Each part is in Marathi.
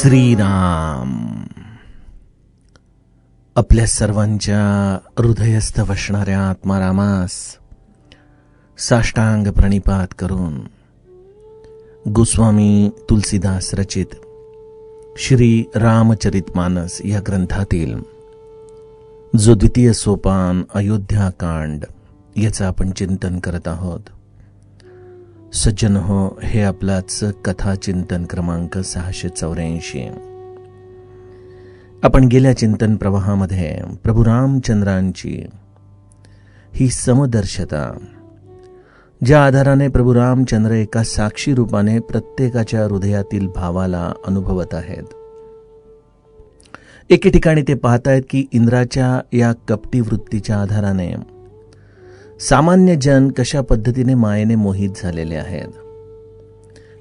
श्रीराम आपल्या सर्वांच्या हृदयस्थ वसणाऱ्या आत्मारामास साष्टांग प्रणिपात करून गोस्वामी तुलसीदास रचित श्री रामचरितमानस या ग्रंथातील जो द्वितीय सोपान अयोध्याकांड याचं आपण चिंतन करत आहोत. सज्जन हो, हे आपलाच कथा चिंतन क्रमांक 684. आपण गेल्या चिंतन प्रवाहामध्ये प्रभू रामचंद्रांची ही समदर्शता, ज्या आधाराने प्रभू रामचंद्र एका साक्षी रूपाने प्रत्येकाच्या हृदयातील भावाला अनुभवत आहेत. एके ठिकाणी ते पाहतायत की इंद्राच्या या कपटी वृत्तीच्या आधाराने सामान्य जन कशा पद्धतीने मायेने मोहित झालेले आहेत.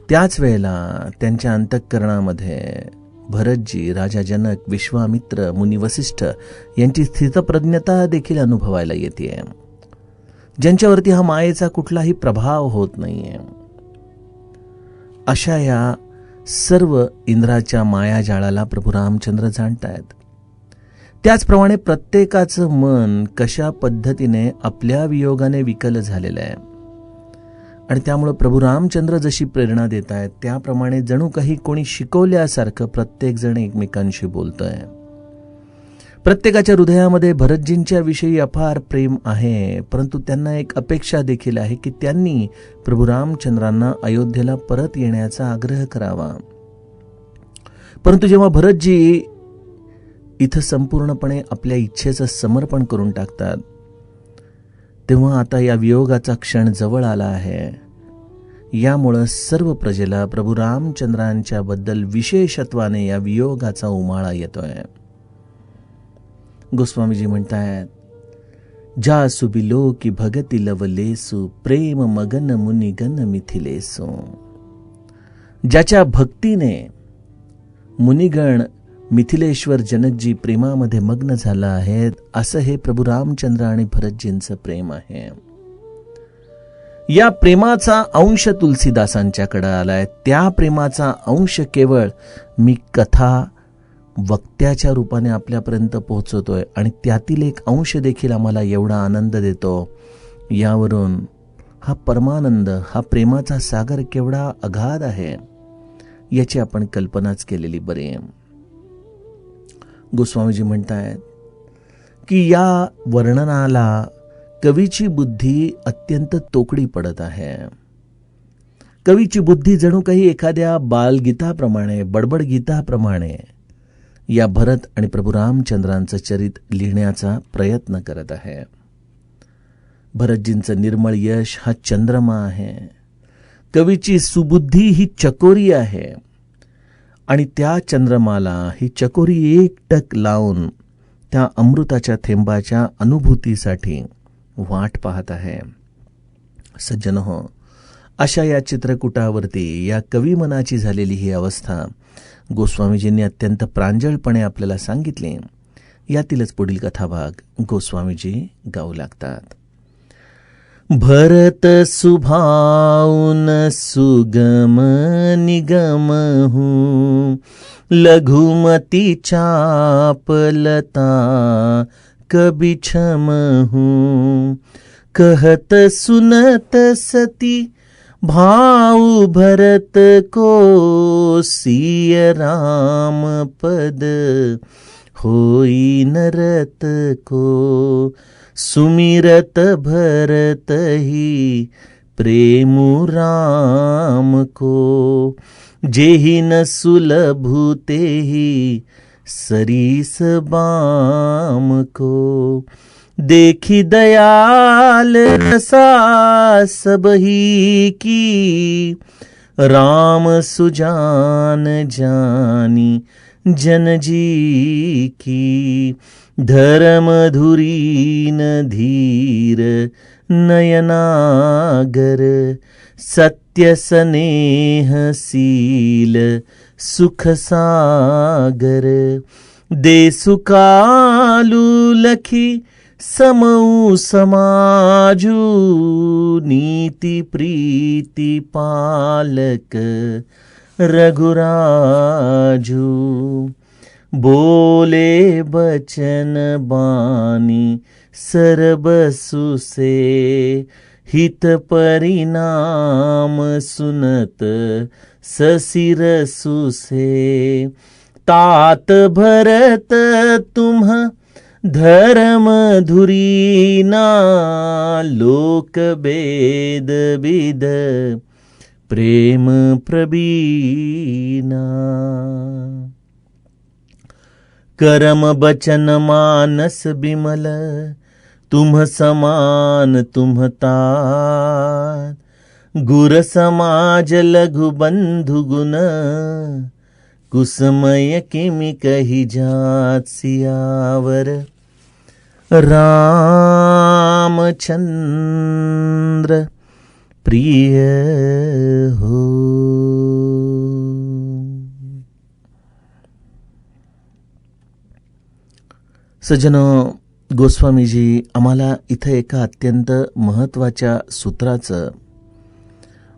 त्याच वेळेला त्यांच्या अंतःकरणामध्ये भरतजी, राजा जनक, विश्वामित्र, मुनी वसिष्ठ यांची स्थितप्रज्ञता देखील अनुभवायला येते, ज्यांच्यावरती हा मायेचा कुठलाही प्रभाव होत नाहीये. अशा या सर्व इंद्राच्या मायाजाळाला प्रभू रामचंद्र जाणतायत. त्याचप्रमाणे प्रत्येकाचं मन कशा पद्धतीने आपल्या वियोगाने विकल झालेलं आहे आणि त्यामुळे प्रभू रामचंद्र जशी प्रेरणा देत आहेत त्याप्रमाणे जणू काही कोणी शिकवल्यासारखं प्रत्येक जण एकमेकांशी बोलतोय. प्रत्येकाच्या हृदयामध्ये भरतजींच्या विषयी अपार प्रेम आहे, परंतु त्यांना एक अपेक्षा देखील आहे की त्यांनी प्रभू रामचंद्रांना अयोध्येला परत येण्याचा आग्रह करावा. परंतु जेव्हा भरतजी इथं संपूर्णपणे आपल्या इच्छेचं समर्पण करून टाकतात, तेव्हा आता या वियोगाचा क्षण जवळ आला आहे. यामुळं सर्व प्रजेला प्रभू रामचंद्रांच्या बद्दल विशेषत्वाने या वियोगाचा उमाळा येतोय. गोस्वामीजी म्हणतायत, जासु बिलो की भगती लवलेसु प्रेम मगन मुनिगन मिथिलेसु. ज्याच्या भक्तीने मुनिगण मिथिलेश्वर जनकजी प्रेमामध्ये मग्न झाला आहेत, असं हे प्रभू रामचंद्र आणि भरतजींचं प्रेम आहे. या प्रेमाचा अंश तुलसीदासांच्याकडे आलाय. त्या प्रेमाचा अंश केवळ मी कथा वक्त्याच्या रूपाने आपल्यापर्यंत पोहोचवतोय आणि त्यातील एक अंश देखील आम्हाला एवढा आनंद देतो. यावरून हा परमानंद, हा प्रेमाचा सागर केवढा अगाध आहे याची आपण कल्पनाच केलेली बरी आहे. गोस्वामीजी म्हणतायत की या वर्णनाला कवीची बुद्धी अत्यंत तोकडी पडत आहे. कवीची बुद्धी जणू काही एखाद्या बालगीताप्रमाणे, बडबड गीताप्रमाणे या भरत आणि प्रभू रामचंद्रांचं चरित लिहिण्याचा प्रयत्न करत आहे. भरतजींचं निर्मळ यश हा चंद्रमा आहे. कवीची सुबुद्धी ही चकोरी आहे आणि त्या चंद्रमाला ही चकोरी एक टक लावून त्या अमृताच्या थेंबाच्या अनुभूतीसाठी वाट पाहत आहे. सज्जन हो, अशा या चित्रकूटावरती या कवी मनाची झालेली ही अवस्था गोस्वामीजींनी अत्यंत प्रांजळपणे आपल्याला सांगितली. यातीलच पुढील कथाभाग गोस्वामीजी गाऊ लागतात. भरत सुभाउन सुगम निगम हूँ, लघुमती चापलता कबि क्षम हूँ. कहत सुनत सती भाऊ भरत को, सिय राम पद होई नरत को. सुमिरत भरत ही प्रेमु राम को, जेहि न सुलभु तेहि सरीस बाम को. देखी दयाल रसा सबही की, राम सुजान जानी जन जी की. धर्म धुरीन धीर नयनागर, सत्य स्नेह सील सुख सागर. देसु कालू लखी समऊ समाजू, नीति प्रीति पालक रघुराजू। बोले बचन बानी सरबसु से, हित परिणाम सुनत ससिरसु से। तात भरत तुम धर्म धुरीना, लोक वेद विद प्रेम प्रवीणा। करम बचन मानस बिमल, तुम समान तुम तात। गुर समाज लघु बंधु गुण, कुसमय किमि कही जात। सियावर रामचंद्र प्रिय हो। सज्जनो, गोस्वामीजी आम्हाला इथं एका अत्यंत महत्वाच्या सूत्राचं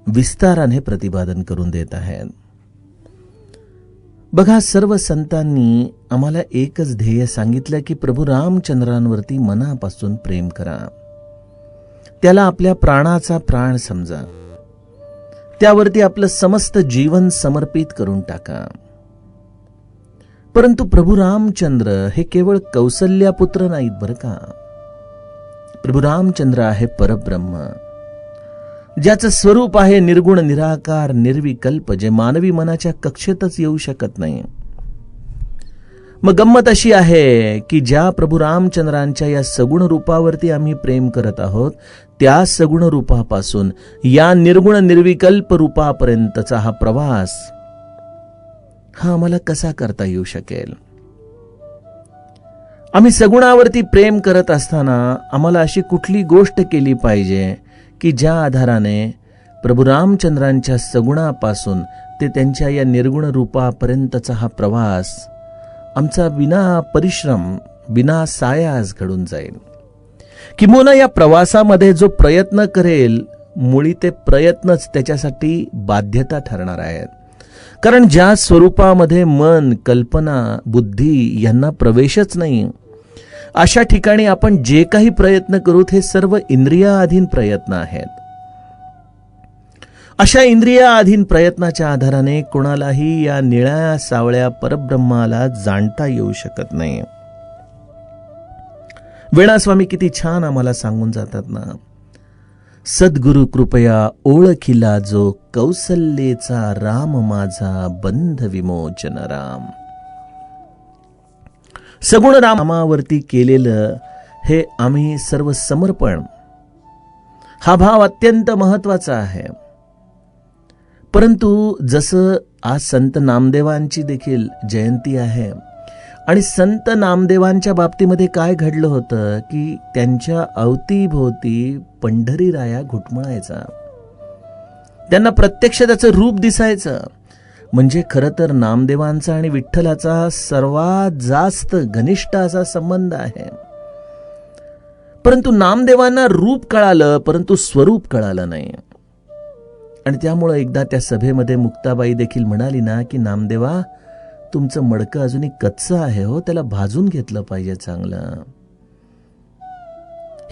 विस्ताराने प्रतिपादन करून देत आहेत. बघा, सर्व संतांनी आम्हाला एकच ध्येय सांगितलं की प्रभू रामचंद्रांवरती मनापासून प्रेम करा, त्याला आपल्या प्राणाचा प्राण समजा, त्यावरती आपलं समस्त जीवन समर्पित करून टाका. परंतु प्रभू रामचंद्र हे केवळ कौसल्यापुत्र नाहीत बरं का. प्रभू रामचंद्र आहे परब्रह्म, ज्याचं स्वरूप आहे निर्गुण निराकार निर्विकल्प, जे मानवी मनाच्या कक्षेतच येऊ शकत नाही. मग गंमत अशी आहे की ज्या प्रभू रामचंद्रांच्या या सगुण रूपावरती आम्ही प्रेम करत आहोत, त्या सगुण रूपापासून या निर्गुण निर्विकल्प रूपापर्यंतचा हा प्रवास हा आम्हाला कसा करता येऊ शकेल. आम्ही सगुणावरती प्रेम करत असताना आम्हाला अशी कुठली गोष्ट केली पाहिजे की ज्या आधाराने प्रभू रामचंद्रांच्या सगुणापासून ते त्यांच्या या निर्गुण रूपापर्यंतचा हा प्रवास आमचा बिना परिश्रम बिना सायास घडून जाईल. किंबहुना या प्रवासामध्ये जो प्रयत्न करेल, मुळी ते प्रयत्नच त्याच्यासाठी बाध्यता ठरणार आहेत. कारण ज्या स्वरूपामध्ये मन, कल्पना, बुद्धी यांना प्रवेशच नाही, अशा ठिकाणी आपण जे काही प्रयत्न करू ते सर्व इंद्रियाधीन प्रयत्न आहेत. अशा इंद्रियाधीन प्रयत्नाच्या आधाराने कोणालाही या निळ्या सावळ्या परब्रह्माला जाणता येऊ शकत नाही. वेणास्वामी किती छान आम्हाला सांगून जातात ना, सद्गुरु कृपया ओळखिला जो, कौसल्येचा राम माझा बंध विमोचन राम. सगुण रामावरती केलेलं हे आम्ही सर्व समर्पण, हा भाव अत्यंत महत्वाचा आहे. परंतु जसं आज संत नामदेवांची देखील जयंती आहे, आणि संत नामदेवांच्या बाबतीमध्ये काय घडलं होतं की त्यांच्या अवतीभोवती पंढरीराया घुटमळायचा, त्यांना प्रत्यक्ष त्याचं रूप दिसायचं. म्हणजे खरं तर नामदेवांचा आणि विठ्ठलाचा सर्वात जास्त घनिष्ठ असा संबंध आहे. परंतु नामदेवांना रूप कळालं, परंतु स्वरूप कळालं नाही. आणि त्यामुळे एकदा त्या सभेमध्ये मुक्ताबाई देखील म्हणाली ना की नामदेवा, तुमचं मडकं अजूनही कच्चं आहे हो, त्याला भाजून घेतलं पाहिजे चांगलं.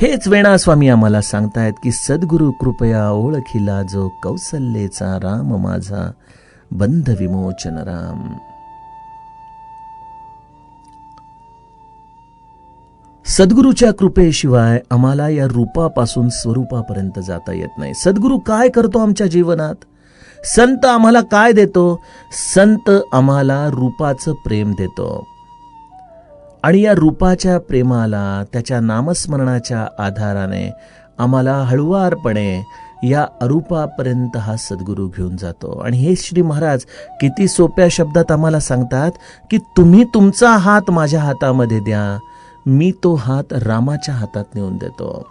हेच वेणास्वामी आम्हाला सांगतायत की सद्गुरु कृपया ओळखिला जो, कौसल्येचा राम माझा बंध विमोचन राम. सद्गुरूच्या कृपेशिवाय आम्हाला या रूपापासून स्वरूपापर्यंत जाता येत नाही. सद्गुरू काय करतो आमच्या जीवनात? संत आम्हाला काय देतो? संत आम्हाला रूपाचं प्रेम देतो, आणि या रूपाच्या प्रेमाला, त्याच्या नामस्मरणाच्या आधाराने आम्हाला हळुवारपणे या अरूपापर्यंत हा सद्गुरू घेऊन जातो. आणि हे श्री महाराज किती सोप्या शब्दात आम्हाला सांगतात की तुम्ही तुमचा हात माझ्या हातामध्ये द्या, मी तो हात रामाच्या हातात नेऊन देतो.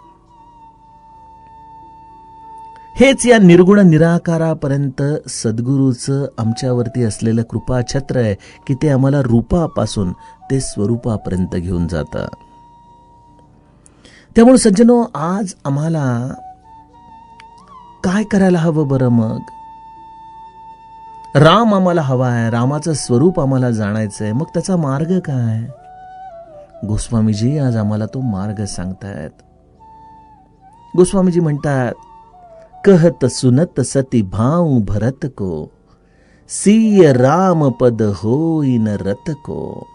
हेच या निर्गुण निराकारापर्यंत सद्गुरूचं आमच्यावरती असलेलं कृपाछत्र आहे की ते आम्हाला रूपापासून ते स्वरूपापर्यंत घेऊन जातं. त्यामुळे सज्जनो, आज आम्हाला काय करायला हवं बरं? मग राम आम्हाला हवा आहे, रामाचं स्वरूप आम्हाला जाणायचंय, मग त्याचा मार्ग काय? गोस्वामीजी आज आम्हाला तो मार्ग सांगतायत. गोस्वामीजी म्हणतात, कहत सुनत सती भाऊ भरत को, सिय राम पद होईन रत को.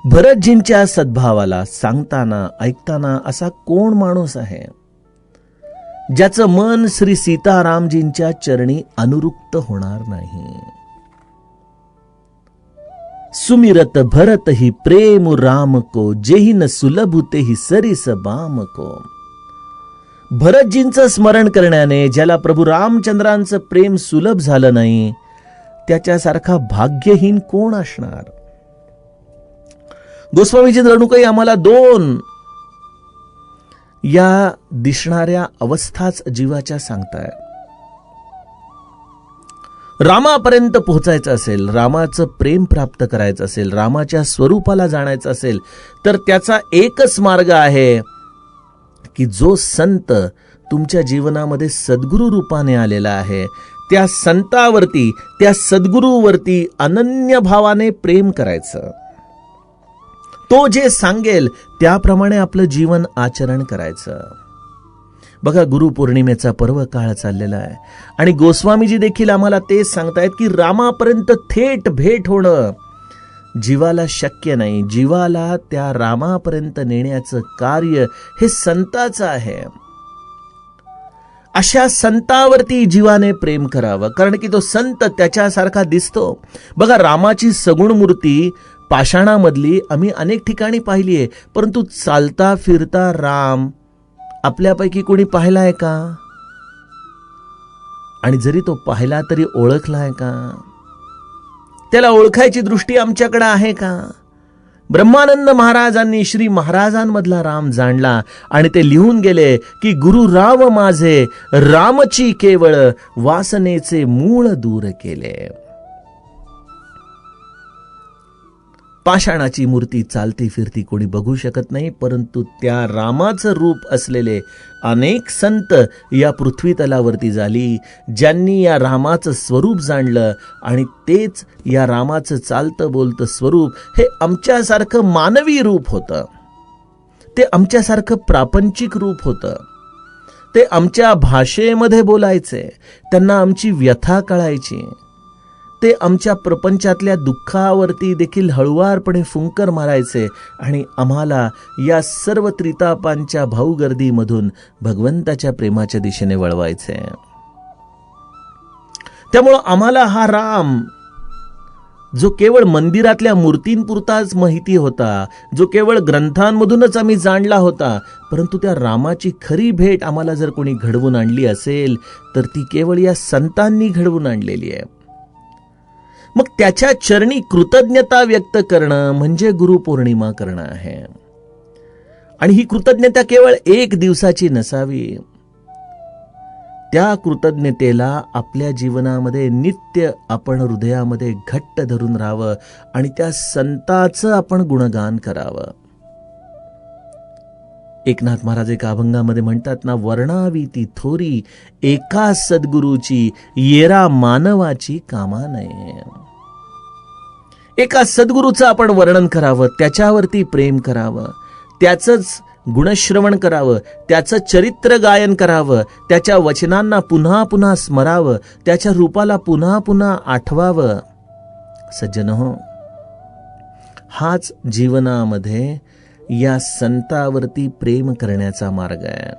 भरतजींच्या सद्भावाला सांगताना ऐकताना असा कोण माणूस आहे ज्याचं मन श्री सीतारामजींच्या चरणी अनुरुक्त होणार नाही. सुमिरत भरत ही प्रेम राम को, जेही न सुलभ ते ही सरिस बाम को. भरतजींचं स्मरण करण्याने ज्याला प्रभू रामचंद्रांचं प्रेम सुलभ झालं नाही, त्याच्यासारखा भाग्यहीन कोण असणार? गोस्वामीजी जणू आम्हाला दोन या दिसणाऱ्या अवस्थाच जीवाच्या सांगताय. रामापर्यंत पोहोचायचं असेल, रामाचं प्रेम प्राप्त करायचं असेल, रामाच्या स्वरूपाला जाणायचं असेल, तर त्याचा एकच मार्ग आहे की जो संत तुमच्या जीवनामध्ये सद्गुरु रूपाने आलेला आहे, त्या संतावरती, त्या सद्गुरूवरती अनन्य भावाने प्रेम करायचं. तो जे सांगेल त्याप्रमाणे आपलं जीवन आचरण करायचं. बघा, गुरुपौर्णिमेचा पर्व काळ चाललेला आहे आणि गोस्वामीजी देखील आम्हाला तेच सांगतायत की रामापर्यंत थेट भेट होणं जीवाला शक्य नाही. जीवाला त्या रामापर्यंत नेण्याचं कार्य हे संताचं आहे. अशा संतावरती जीवाने प्रेम करावं, कारण की तो संत त्याच्यासारखा दिसतो. बघा, रामाची सगुण मूर्ती पाषाणामधली आम्ही अनेक ठिकाणी पाहिली आहे, परंतु चालता फिरता राम आपल्यापैकी कोणी पाहिलाय का? आणि जरी तो पाहिला तरी ओळखलाय का? त्याला ओळखायची दृष्टी आमच्याकडे आहे का? ब्रह्मानंद महाराजांनी श्री महाराजांमधला राम जाणला आणि ते लिहून गेले की गुरु राव माझे, रामची केवळ वासनेचे मूळ दूर केले. पाषाणाची मूर्ती चालती फिरती कोणी बघू शकत नाही, परंतु त्या रामाचं रूप असलेले अनेक संत या पृथ्वी तलावरती झाली, ज्यांनी या रामाचं स्वरूप जाणलं आणि तेच या रामाचं चालतं बोलतं स्वरूप हे आमच्यासारखं मानवी रूप होतं. ते आमच्यासारखं प्रापंचिक रूप होतं. ते आमच्या भाषेमध्ये बोलायचे, त्यांना आमची व्यथा कळायची. ते आमच्या प्रपंचातल्या दुःखावरती देखील हळुवारपणे फुंकर मारायचे आणि आम्हाला या सर्व त्रितापांच्या भाऊगर्दीमधून भगवंताच्या प्रेमाच्या दिशेने वळवायचे. त्यामुळं आम्हाला हा राम, जो केवळ मंदिरातल्या मूर्तींपुरताच माहिती होता, जो केवळ ग्रंथांमधूनच आम्ही जाणला होता, परंतु त्या रामाची खरी भेट आम्हाला जर कोणी घडवून आणली असेल तर ती केवळ या संतांनी घडवून आणलेली आहे. मग त्याच्या चरणी कृतज्ञता व्यक्त करणं म्हणजे गुरुपौर्णिमा करणं आहे. आणि ही कृतज्ञता केवळ एक दिवसाची नसावी. त्या कृतज्ञतेला आपल्या जीवनामध्ये नित्य आपण हृदयामध्ये घट्ट धरून राहावं आणि त्या संताचं आपण गुणगान करावं. एकनाथ महाराज एका अभंगामध्ये म्हणतात ना, वर्णावी ती थोरी एका सद्गुरूची, येरा मानवाची कामा नये. एका सद्गुरूचं आपण वर्णन करावं, त्याच्यावरती प्रेम करावं, त्याचंच गुणश्रवण करावं, त्याचं चरित्र गायन करावं, त्याच्या वचनांना पुन्हा पुन्हा स्मरावं, त्याच्या रूपाला पुन्हा पुन्हा आठवावं. सज्जनहो, हाच जीवनामध्ये या संतावरती प्रेम करण्याचा मार्ग आहे.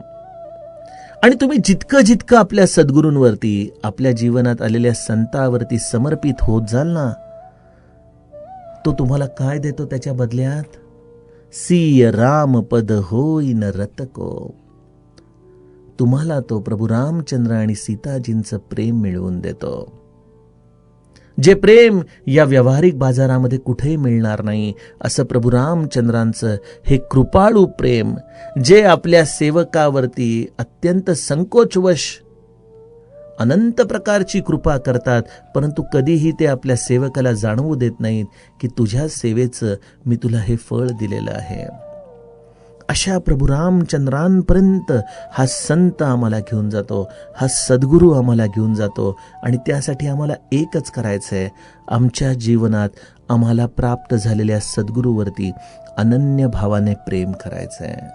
आणि तुम्ही जितकं जितकं आपल्या सद्गुरूंवरती, आपल्या जीवनात आलेल्या संतावरती समर्पित होत जाल ना, तो तुम्हाला काय देतो त्याच्या बदल्यात? सिय राम पद होईन रत को. तुम्हाला तो प्रभू रामचंद्र आणि सीताजींचं प्रेम मिळवून देतो. जे प्रेम या व्यावहारिक बाजारामध्ये कुठेही मिळणार नाही, असं प्रभू रामचंद्रांचं हे कृपाळू प्रेम, जे आपल्या सेवकावरती अत्यंत संकोचवश अनंत प्रकारची कृपा करतात, परंतु कधीही ते आपल्या सेवकाला जाणवू देत नाहीत की तुझ्या सेवेचं मी तुला हे फळ दिलेलं आहे. अशा प्रभू रामचंद्रांपर्यंत हा संत आम्हाला घेऊन जातो, हा सद्गुरू आम्हाला घेऊन जातो. आणि त्यासाठी आम्हाला एकच करायचं आहे, आमच्या जीवनात आम्हाला प्राप्त झालेल्या सद्गुरूवरती अनन्य भावाने प्रेम करायचं आहे.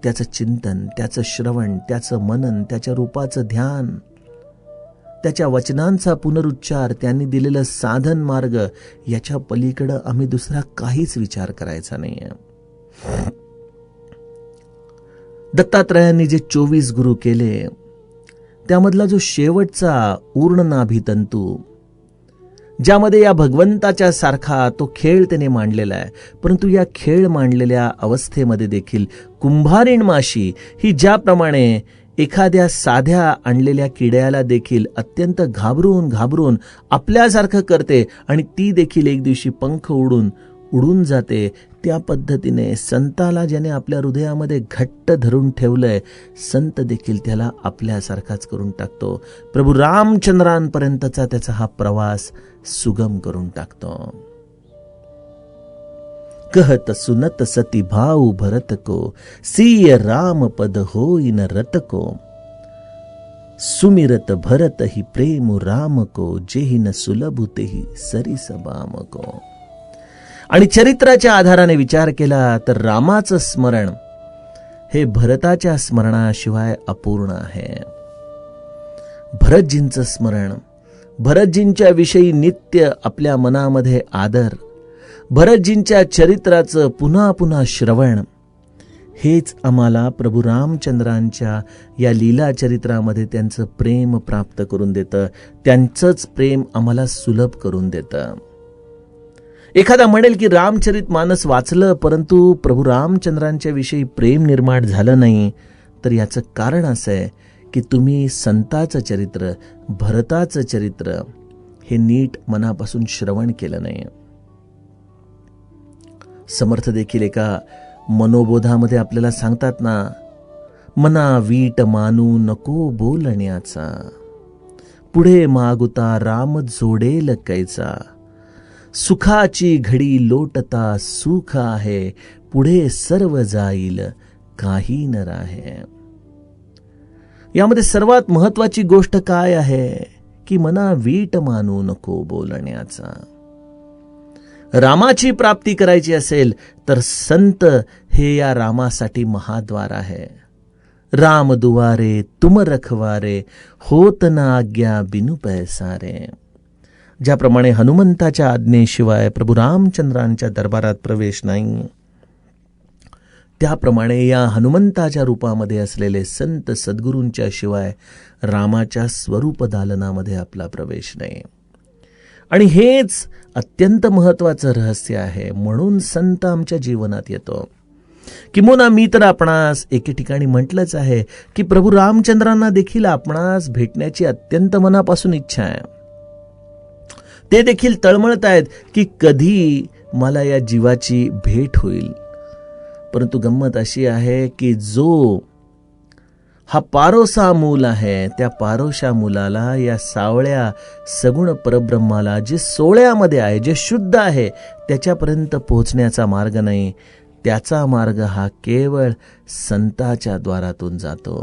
त्याचं चिंतन, त्याचं श्रवण, त्याचं मनन, त्याच्या रूपाचं ध्यान, त्याच्या वचनांचा पुनरुच्चार, त्यांनी दिलेलं साधन मार्ग, याच्या पलीकडं आम्ही दुसरा काहीच विचार करायचा नाहीये. दत्तात्रयांनी जे 24 गुरु केले, त्यामधला जो शेवटचा ऊर्णनाभितंतू, ज्यामध्ये या भगवंताच्या सारखा तो खेळ त्याने मांडलेला आहे, परंतु या खेळ मांडलेल्या अवस्थेमध्ये देखील कुंभारीण माशी ही ज्याप्रमाणे एखाद्या साध्या आणलेल्या किड्याला देखील अत्यंत घाबरून आपल्यासारखं करते आणि ती देखील एक दिवशी पंख उडून जाते, त्या पद्धतीने संताला ज्याने आपल्या हृदयामध्ये घट्ट धरून ठेवलंय, संत देखील त्याला आपल्यासारखाच करून टाकतो. प्रभू रामचंद्रांपर्यंतचा त्याचा हा प्रवास सुगम करून टाकतो. कहत सुनत सती भाऊ भरत को, सिय राम पद होईन रत को. सुमिरत भरत ही प्रेम राम को, जेहि न सुलभ तेहि सरिस बाम को. आणि चरित्राच्या आधाराने विचार केला तर रामाचं स्मरण हे भरताच्या स्मरणाशिवाय अपूर्ण आहे. भरतजींचं स्मरण, भरतजींच्या विषयी नित्य आपल्या मनामध्ये आदर, भरतजींच्या चरित्राचं पुन्हा पुन्हा श्रवण, हेच आम्हाला प्रभू रामचंद्रांच्या या लीला चरित्रामध्ये त्यांचं प्रेम प्राप्त करून देतं, त्यांचंच प्रेम आम्हाला सुलभ करून देतं. एखादा म्हणेल की रामचरित मानस वाचलं परंतु प्रभू रामचंद्रांच्या विषयी प्रेम निर्माण झालं नाही, तर याचं कारण असं आहे की तुम्ही संताचं चरित्र, भरताचं चरित्र हे नीट मनापासून श्रवण केलं नाही. समर्थ देखील एका मनोबोधामध्ये आपल्याला सांगतात ना, मना वीट मानू नको बोलण्याचा, पुढे मागुता राम जोडेल कैचा. सुखाची घडी लोटता सुख आहे, पुढे सर्व जाईल काही न राहे. यामध्ये सर्वात महत्वाची गोष्ट काय आहे की मना वीट मानू नको बोलण्याचा. रामाची प्राप्ती करायची असेल तर संत हे या रामासाठी महाद्वार आहे. राम दुआरे तुम रखवारे, होत न आज्ञा बिनु पैसारे. ज्याप्रमाणे हनुमंताच्या आज्ञेशिवाय प्रभू रामचंद्रांच्या दरबारात प्रवेश नाही, त्याप्रमाणे या हनुमंताच्या रूपामध्ये असलेले संत सद्गुरूंच्या शिवाय रामाच्या स्वरूप दालनामध्ये आपला प्रवेश नाही. आणि हेच अत्यंत महत्वाचं रहस्य आहे. म्हणून संत आमच्या जीवनात येतो. किंबहुना मी तर आपणास एके ठिकाणी म्हटलंच आहे की प्रभू रामचंद्रांना देखील आपणास भेटण्याची अत्यंत मनापासून इच्छा आहे. ते देखील तळमळत आहेत की कधी मला या जीवाची भेट होईल. परंतु गंमत अशी आहे की जो हा पारोसा मूल आहे, त्या पारोशा मुलाला, या सावळ्या सगुण परब्रह्माला, जे सोळ्यामध्ये आहे, जे शुद्ध आहे, त्याच्यापर्यंत पोहोचण्याचा मार्ग नाही. त्याचा मार्ग हा केवळ संताच्या द्वारातून जातो.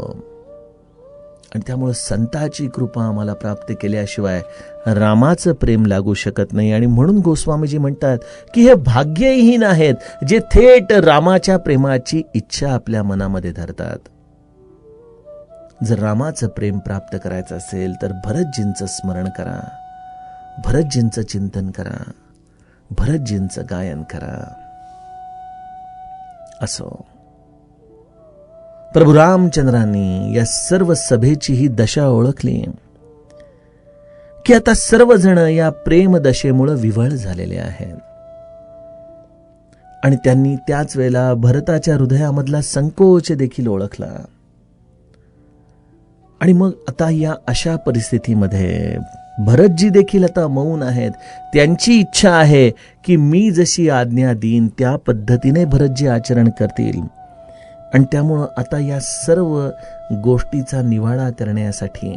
आणि त्यामुळे संताची कृपा आम्हाला प्राप्त केल्याशिवाय रामाचं प्रेम लागू शकत नाही. आणि म्हणून गोस्वामीजी म्हणतात की हे भाग्यहीन आहेत जे थेट रामाच्या प्रेमाची इच्छा आपल्या मनामध्ये धरतात. जर रामाचं प्रेम प्राप्त करायचं असेल तर भरतजींचं स्मरण करा, भरतजींचं चिंतन करा, भरतजींचं गायन करा. असो प्रभू रामचंद्रांनी या सर्व सभेची ही दशा ओळखली की आता सर्वजण या प्रेम दशेमुळे विव्हळ झालेले आहेत. आणि त्यांनी त्याच वेळेला भरताच्या हृदयामधला संकोच देखील ओळखला. आणि मग आता या अशा परिस्थितीमध्ये भरतजी देखील आता मौन आहेत. त्यांची इच्छा आहे की मी जशी आज्ञा देईन त्या पद्धतीने भरतजी आचरण करतील. आणि त्यामुळं आता या सर्व गोष्टीचा निवाडा करण्यासाठी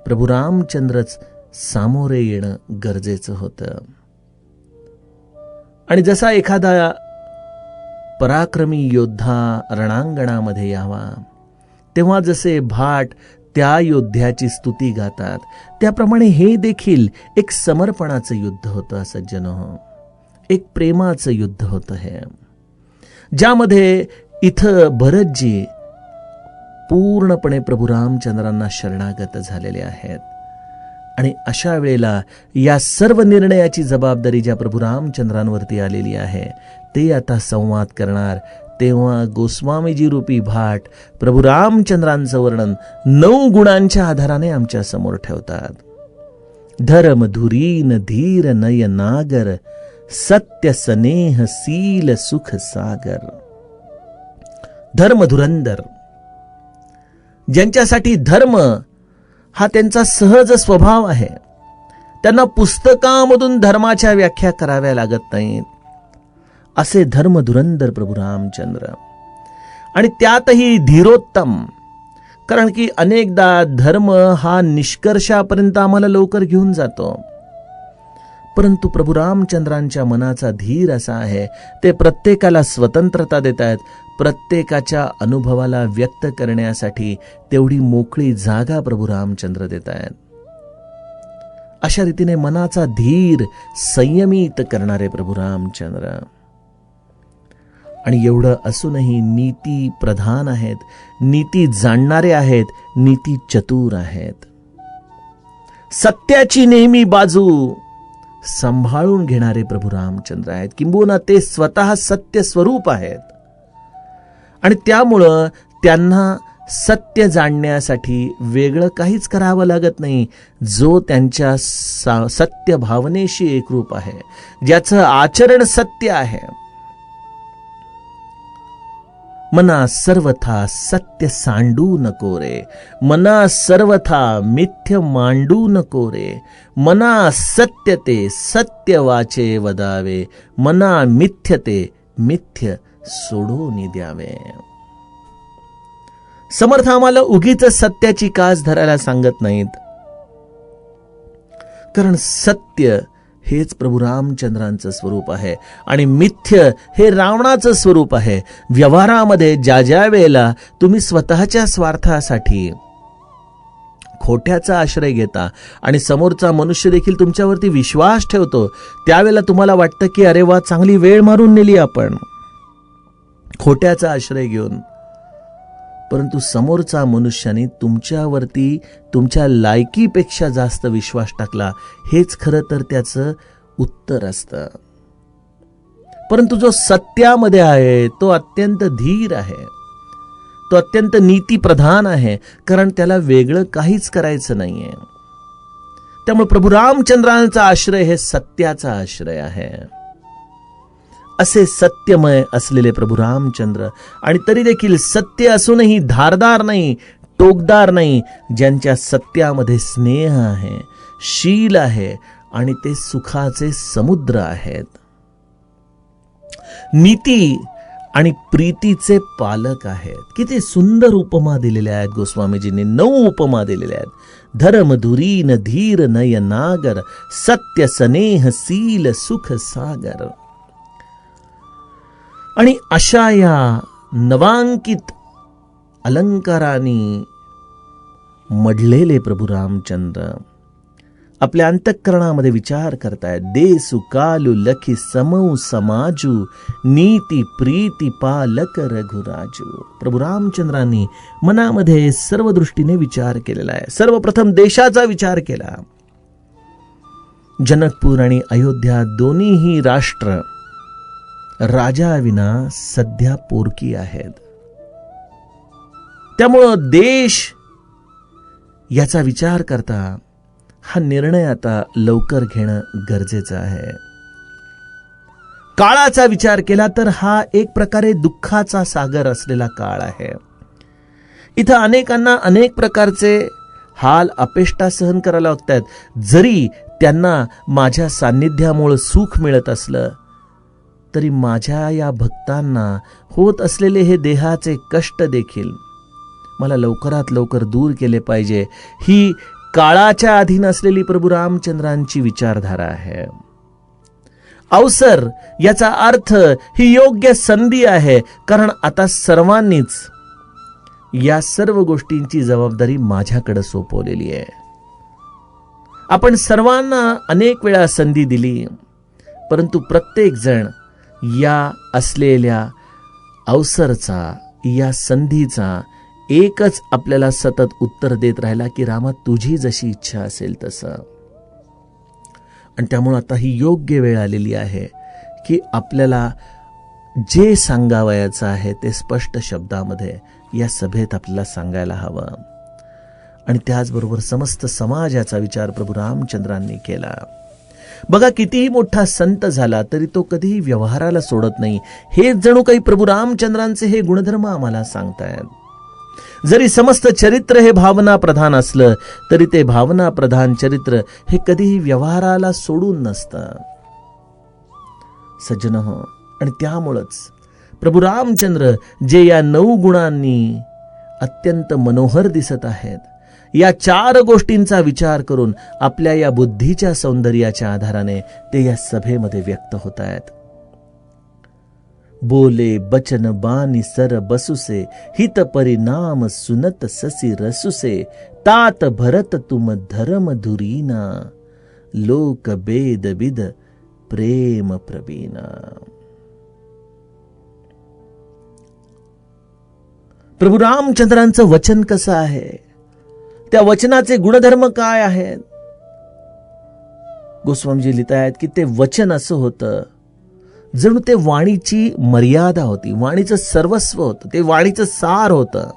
प्रभू रामचंद्रच सामोरे येणं गरजेचं होतं. आणि जसा एखादा पराक्रमी योद्धा रणांगणामध्ये यावा, तेव्हा जसे भाट त्या योद्ध्याची स्तुती गातात, त्याप्रमाणे हे देखील एक समर्पणाचं युद्ध होतं सज्जनो, एक प्रेमाचं युद्ध होतं हे, ज्यामध्ये इथं भरतजी पूर्णपणे प्रभू रामचंद्रांना शरणागत झालेले आहेत. आणि अशा वेळेला या सर्व निर्णयाची जबाबदारी ज्या प्रभू रामचंद्रांवरती आलेली आहे, ते आता संवाद करणार. तेव्हा गोस्वामीजी रूपी भाट प्रभू रामचंद्रांचं वर्णन 9 गुणांच्या आधाराने आमच्या समोर ठेवतात. धर्म धुरीन धीर नय नागर, सत्य स्नेह सील सुख सागर. धर्म धुरंदर, ज्यांच्यासाठी धर्म हा त्यांचा सहज स्वभाव आहे, त्यांना पुस्तकामधून धर्माच्या व्याख्या कराव्या लागत नाहीत, असे धर्मधुरंदर प्रभू रामचंद्र. आणि त्यातही धीरोत्तम, कारण की अनेकदा धर्म हा निष्कर्षापर्यंत आम्हाला लवकर घेऊन जातो, परंतु प्रभू रामचंद्रांच्या मनाचा धीर असा आहे, ते प्रत्येकाला स्वतंत्रता देत आहेत, प्रत्येकाच्या अनुभवाला व्यक्त करण्यासाठी तेवढी मोकळी जागा प्रभू रामचंद्र देत आहेत. अशा रीतीने मनाचा धीर संयमित करणारे प्रभू रामचंद्र. आणि एवढं असूनही नीती प्रधान आहेत, नीती जाणणारे आहेत, नीती चतुर आहेत, सत्याची नेहमी बाजू सांभाळून घेणारे प्रभू रामचंद्र आहेत. किंबहुना ते स्वतः सत्य स्वरूप आहेत आणि त्यामुळं त्यांना सत्य जाणण्यासाठी वेगळं काहीच करावं लागत नाही. जो त्यांच्या सत्य भावनेशी एकरूप आहे, ज्याचं आचरण सत्य आहे, मना सर्वथा सत्य सांडू नको रे, मना सर्वथा मिथ्य मांडू नको रे, मना सत्य ते सत्य वाचे वदावे, मना मिथ्य ते मिथ्य सोडून द्यावे. समर्थ आम्हाला उगीच सत्याची कास धरायला सांगत नाहीत, कारण सत्य हेच प्रभू रामचंद्रांचं स्वरूप आहे आणि मिथ्य हे रावणाचं स्वरूप आहे. व्यवहारामध्ये ज्या ज्या वेळेला तुम्ही स्वतःच्या स्वार्थासाठी खोट्याचा आश्रय घेता आणि समोरचा मनुष्य देखील तुमच्यावरती विश्वास ठेवतो, त्यावेळेला तुम्हाला वाटतं की अरे वा, चांगली वेळ मारून नेली आपण खोट्याचा आश्रय घेऊन, परंतु समोरचा मनुष्याने तुमच्यावरती तुमच्या लायकीपेक्षा जास्त विश्वास टाकला, हेच खरं तर त्याचं उत्तर असतं. परंतु जो सत्यामध्ये आहे तो अत्यंत धीर आहे, तो अत्यंत नीतीप्रधान आहे, कारण त्याला वेगळं काहीच करायचं नाहीये. त्यामुळे प्रभू रामचंद्रांचा आश्रय हे सत्याचा आश्रय आहे. असे सत्यमय असलेले प्रभू रामचंद्र, आणि तरी देखील सत्य असूनही धारदार नाही, टोकदार नाही, ज्यांच्या सत्यामध्ये स्नेह आहे, शील आहे आणि ते सुखाचे समुद्र आहेत. नीती आणि प्रीतीचे पालक आहेत. किती सुंदर उपमा दिलेल्या आहेत गोस्वामीजींनी. 9 उपमा दिलेल्या आहेत. धर्म धुरीन धीर नय नागर, सत्य स्नेह सील सुख सागर. आणि अशा या नवांकित अलंकारांनी मढलेले प्रभू रामचंद्र आपल्या अंतःकरणामध्ये विचार करतायत. देसु कालु लखी समौ समाजू, नीती प्रीती पालक रघुराजू. प्रभू रामचंद्रांनी मनामध्ये सर्व दृष्टीने विचार केलेला आहे. सर्वप्रथम देशाचा विचार केला. जनकपूर आणि अयोध्या दोन्हीही राष्ट्र राजाविना सध्या पोरकी आहेत. त्यामुळं देश याचा विचार करता हा निर्णय आता लवकर घेणं गरजेचं आहे. काळाचा विचार केला तर हा एक प्रकारे दुःखाचा सागर असलेला काळ आहे. इथं अनेकांना अनेक प्रकारचे हाल अपेष्टा सहन करायला लागतात. जरी त्यांना माझ्या सान्निध्यामुळे सुख मिळत असलं तरी माझ्या या भक्तांना होत असलेले हे देहाचे कष्ट देखील मला लवकरात लवकर दूर केले पाहिजे. ही काळाच्या अधीन असलेली प्रभू रामचंद्रांची विचारधारा आहे. अवसर, याचा अर्थ ही योग्य संधी आहे, कारण आता सर्वांनीच या सर्व गोष्टींची जबाबदारी माझ्याकडे सोपवलेली आहे. आपण सर्वांना अनेक वेळा संधी दिली, परंतु प्रत्येक जण या असलेल्या अवसरचा, या संधीचा एकच आपल्याला सतत उत्तर देत राहिला की रामा, तुझी जशी इच्छा असेल तसं. आणि त्यामुळे आता ही योग्य वेळ आलेली आहे की आपल्याला जे सांगावयाचं आहे ते स्पष्ट शब्दामध्ये या सभेत आपल्याला सांगायला हवं. आणि त्याचबरोबर समस्त समाजाचा विचार प्रभू रामचंद्रांनी केला. बघा, कितीही मोठा संत झाला तरी तो कधीही व्यवहाराला सोडत नाही. हे जणू काही प्रभू रामचंद्रांचे हे गुणधर्म आम्हाला सांगतायत. जरी समस्त चरित्र हे भावना प्रधान असलं तरी ते भावना प्रधान चरित्र हे कधीही व्यवहाराला सोडून नसतं. सज्जनहो, आणि त्यामुळंच प्रभू रामचंद्र जे या 9 गुणांनी अत्यंत मनोहर दिसत आहेत, या 4 गोष्टींचा विचार करून आपल्या या बुद्धीच्या सौंदर्याच्या आधाराने ते या सभेमध्ये व्यक्त होत आहेत. बोले बचन बानी सर बसुसे, हित परिणाम सुनत ससी रसुसे, तात भरत तुम धर्म धुरीना, लोक बेद विद प्रेम प्रवीणा. प्रभू रामचंद्रांचं वचन कसं आहे, त्या वचनाचे गुणधर्म काय आहेत? गोस्वामीजी लिहितायत की ते वचन असं होतं जणू ते वाणीची मर्यादा होती, वाणीचं सर्वस्व होतं, ते वाणीचं सार होतं.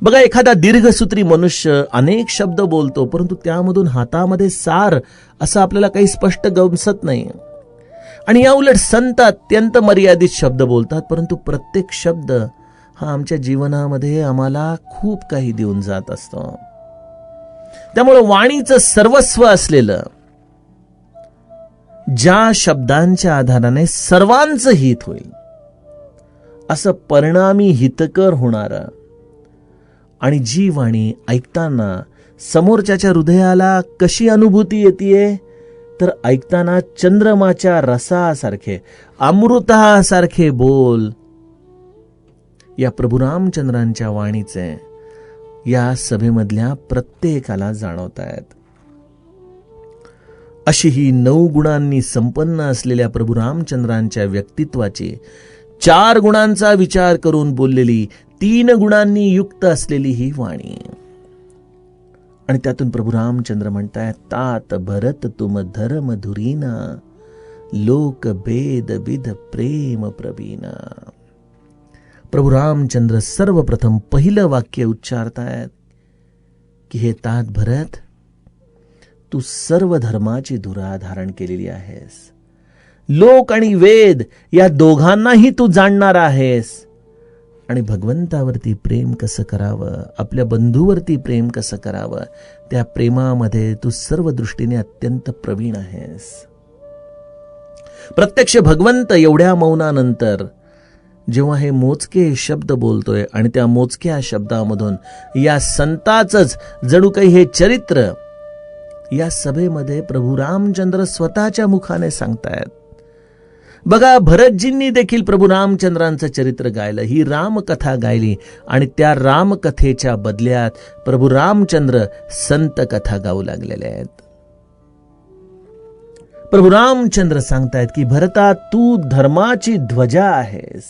बघा, एखादा दीर्घसूत्री मनुष्य अनेक शब्द बोलतो, परंतु त्यामधून हातामध्ये सार असं आपल्याला काही स्पष्ट गमसत नाही. आणि या उलट संत अत्यंत मर्यादित शब्द बोलतात, परंतु प्रत्येक शब्द हा आमच्या जीवनामध्ये आम्हाला खूप काही देऊन जात असतो. त्यामुळे वाणीचं सर्वस्व असलेलं, ज्या शब्दांच्या आधाराने सर्वांचं हित होईल असं परिणामी हितकर होणारं, आणि जी वाणी ऐकताना समोरच्याच्या हृदयाला कशी अनुभूती येते, तर ऐकताना चंद्रमाच्या रसासारखे, अमृतासारखे बोल या प्रभू रामचंद्रांच्या वाणीचे या सभेमधल्या प्रत्येकाला जाणवत आहेत. अशी ही 9 गुणांनी संपन्न असलेल्या प्रभू रामचंद्रांच्या व्यक्तित्वाची, 4 गुणांचा विचार करून बोललेली, 3 गुणांनी युक्त असलेली ही वाणी. आणि त्यातून प्रभू रामचंद्र म्हणतायत, तात भरत तुम धर्म धुरीना, लोक भेद विध प्रेम प्रवीणा. प्रभू रामचंद्र सर्वप्रथम पहिलं वाक्य उच्चारतायत की हे तात भरत, तू सर्व धर्माची धुरा धारण केलेली आहेस. लोक आणि वेद या दोघांनाही तू जाणणार आहेस. आणि भगवंतावरती प्रेम कसं करावं, आपल्या बंधूवरती प्रेम कसं करावं, त्या प्रेमामध्ये तू सर्व दृष्टीने अत्यंत प्रवीण आहेस. प्रत्यक्ष भगवंत एवढ्या मौनानंतर जेव्हा हे मोजके शब्द बोलतोय, आणि त्या मोजक्या शब्दामधून या संताचंच जणू काही हे चरित्र या सभेमध्ये प्रभू रामचंद्र स्वतःच्या मुखाने सांगतायत. बघा, भरतजींनी देखील प्रभू रामचंद्रांचं चरित्र गायलं, ही रामकथा गायली, आणि त्या रामकथेच्या बदल्यात प्रभू रामचंद्र संत कथा गाऊ लागलेले आहेत. प्रभू रामचंद्र सांगतायत की भरता, तू धर्माची ध्वजा आहेस.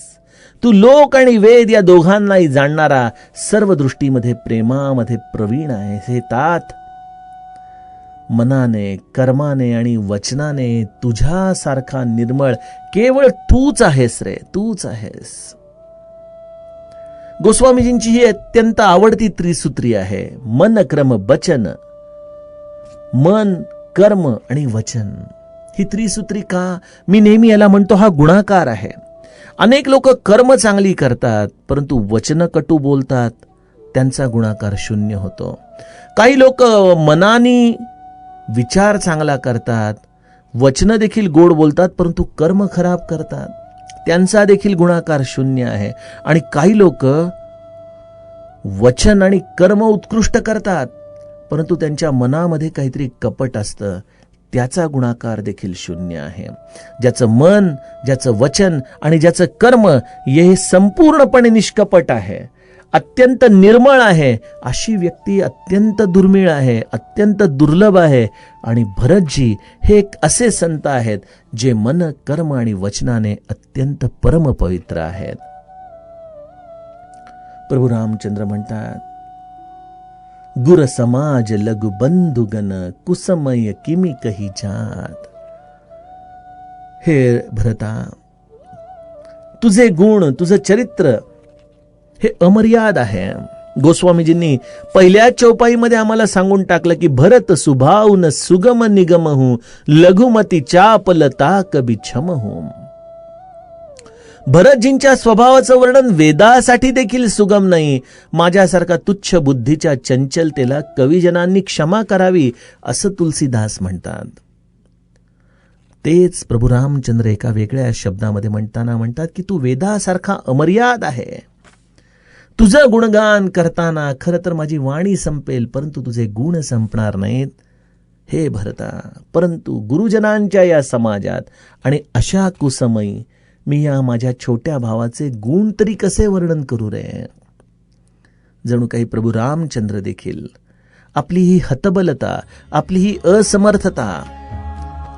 तू लोक आणि वेद या दोघांनाही जाणणारा, सर्व दृष्टीमध्ये प्रेमामध्ये प्रवीण आहेस. हे तात, मनाने, कर्माने आणि वचनाने तुझ्यासारखा निर्मळ केवळ तूच आहेस रे, तूच आहेस. गोस्वामीजींची ही अत्यंत आवडती त्रिसूत्री आहे, मन कर्म वचन. मन, कर्म आणि वचन ही त्रिसूत्री का? मी नेहमी याला म्हणतो हा गुणाकार आहे. अनेक लोक कर्म चांगली करतात, परंतु वचन कटू बोलतात, त्यांचा गुणाकार 0 होतो. काही लोक मनानी विचार चांगला करतात, वचन देखील गोड बोलतात, परंतु कर्म खराब करतात, त्यांचा देखील गुणाकार 0 आहे. आणि काही लोक वचन आणि कर्म उत्कृष्ट करतात, परंतु त्यांच्या मनामध्ये काहीतरी कपट असतं, त्याचा गुणाकार देखील शून्य आहे. ज्याचं मन, ज्याचं वचन आणि ज्याचं कर्म हे संपूर्णपणे निष्कपट आहे, अत्यंत निर्मळ आहे, अशी व्यक्ती अत्यंत दुर्मिळ आहे, अत्यंत दुर्लभ आहे. आणि भरतजी हे एक असे संत आहेत जे मन, कर्म आणि वचनाने अत्यंत परमपवित्र आहेत. प्रभू रामचंद्र म्हणतात, गुर समाज लघु बंधुगण कुसमय किमी कही जात. हे भरता, तुझे गुण, तुझं चरित्र हे अमर्याद आहे. गोस्वामीजींनी पहिल्या चौपाईमध्ये आम्हाला सांगून टाकलं की भरत सुभावून सुगम निगमहू लघुमती चापलता कभी छमहू. भरतजींच्या स्वभावाचं वर्णन वेदासाठी देखील सुगम नाही. माझ्यासारखा तुच्छ बुद्धीच्या चंचलतेला कविजनांनी क्षमा करावी असं तुलसीदास म्हणतात. तेच प्रभू रामचंद्र एका वेगळ्या शब्दामध्ये म्हणतात की तू वेदासारखा अमर्याद आहे. तुझं गुणगान करताना खरं तर माझी वाणी संपेल, परंतु तुझे गुण संपणार नाहीत हे भरता. परंतु गुरुजनांच्या या समाजात आणि अशा कुसमयी मी या माझ्या छोट्या भावाचे गुण तरी कसे वर्णन करू रे. जणू काही प्रभू रामचंद्र देखील आपली ही हतबलता, आपली ही असमर्थता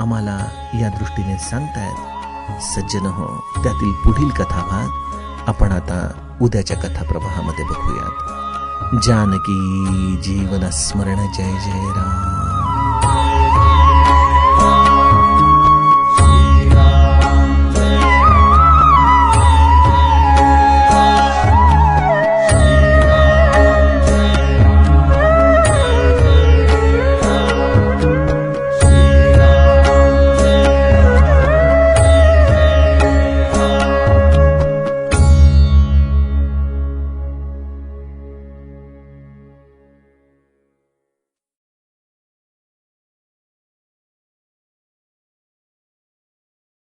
आम्हाला या दृष्टीने सांगतायत. सज्जन हो, त्यातील पुढील कथाभाग आपण आता उद्याच्या कथाप्रवाहामध्ये बघूयात. जानकी जीवन स्मरण. जय जय राम.